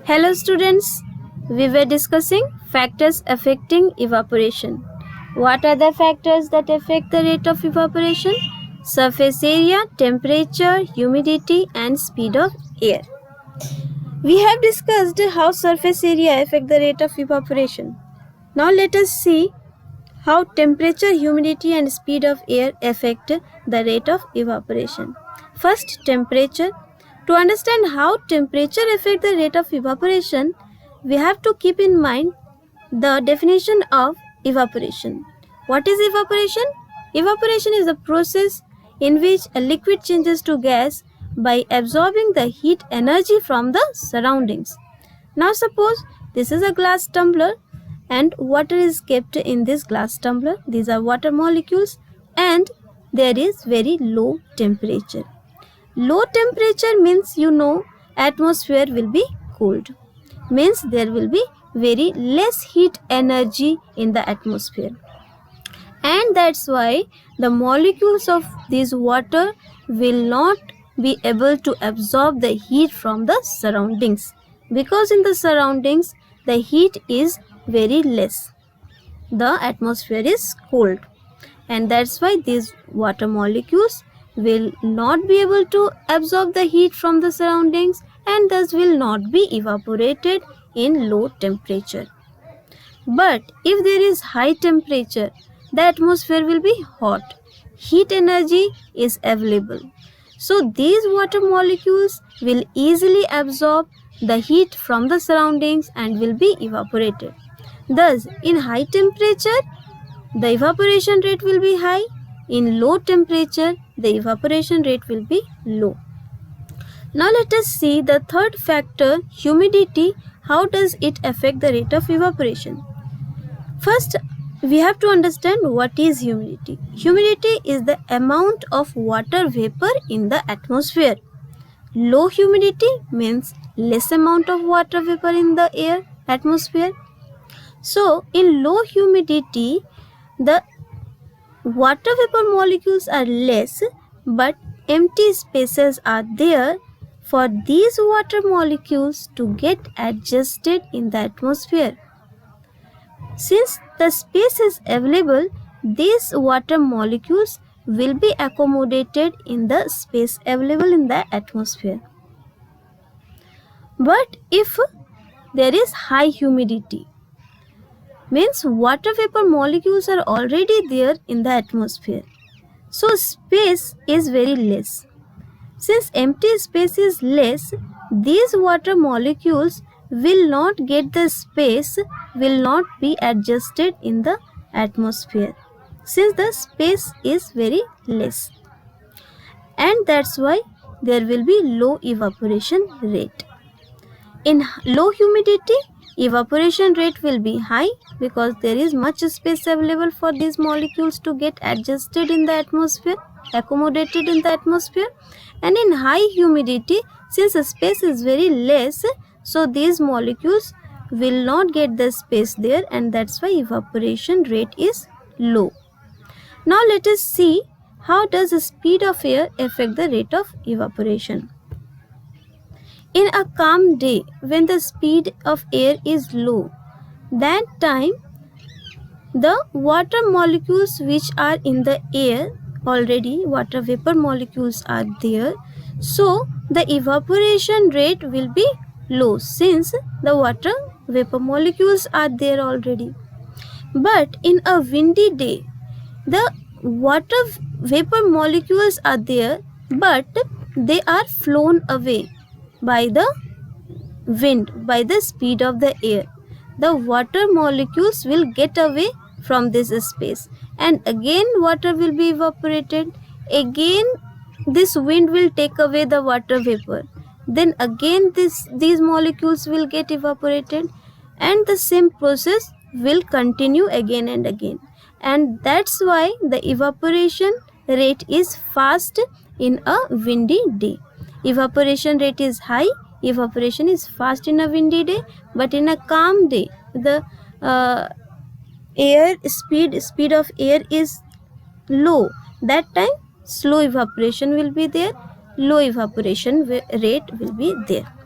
Hello students, we were discussing factors affecting evaporation. What are the factors that affect the rate of evaporation? Surface area, temperature, humidity and speed of air. We have discussed how surface area affect the rate of evaporation. Now let us see how temperature, humidity and speed of air affect the rate of evaporation. First, temperature. To understand how temperature affects the rate of evaporation, we have to keep in mind the definition of evaporation. What is evaporation? Evaporation is the process in which a liquid changes to gas by absorbing the heat energy from the surroundings. Now suppose this is a glass tumbler and water is kept in this glass tumbler. These are water molecules and there is very low temperature. Low temperature means atmosphere will be cooled. Means there will be very less heat energy in the atmosphere. And that's why the molecules of this water will not be able to absorb the heat from the surroundings. Because in the surroundings the heat is very less. The atmosphere is cold. And that's why these water molecules will not be able to absorb the heat from the surroundings and thus will not be evaporated in low temperature. But if there is high temperature, the atmosphere will be hot. Heat energy is available. So these water molecules will easily absorb the heat from the surroundings and will be evaporated. Thus, in high temperature, the evaporation rate will be high. In low temperature, the evaporation rate will be low. Now let us see the third factor, humidity. How does it affect the rate of evaporation? First, we have to understand what is humidity. Humidity is the amount of water vapor in the atmosphere. Low humidity means less amount of water vapor in the air atmosphere. So, in low humidity, the water vapor molecules are less, but empty spaces are there for these water molecules to get adjusted in the atmosphere. Since the space is available, these water molecules will be accommodated in the space available in the atmosphere. But if there is high humidity, means water vapor molecules are already there in the atmosphere. So space is very less. Since empty space is less, these water molecules will not get the space, will not be adjusted in the atmosphere. Since the space is very less. And that's why there will be low evaporation rate. In low humidity, evaporation rate will be high because there is much space available for these molecules to get adjusted in the atmosphere, accommodated in the atmosphere. And in high humidity, since the space is very less, so these molecules will not get the space there and that's why evaporation rate is low. Now let us see how does the speed of air affect the rate of evaporation. In a calm day, when the speed of air is low, that time the water molecules which are in the air, already water vapor molecules are there, so the evaporation rate will be low since the water vapor molecules are there already. But in a windy day, the water vapor molecules are there but they are flown away by the wind, by the speed of the air. The water molecules will get away from this space and again water will be evaporated. Again this wind will take away the water vapor. Then again these molecules will get evaporated and the same process will continue again and again. And that's why the evaporation rate is fast in a windy day. Evaporation rate is high, evaporation is fast in a windy day, but in a calm day, the speed of air is low. That time slow evaporation will be there, low evaporation rate will be there.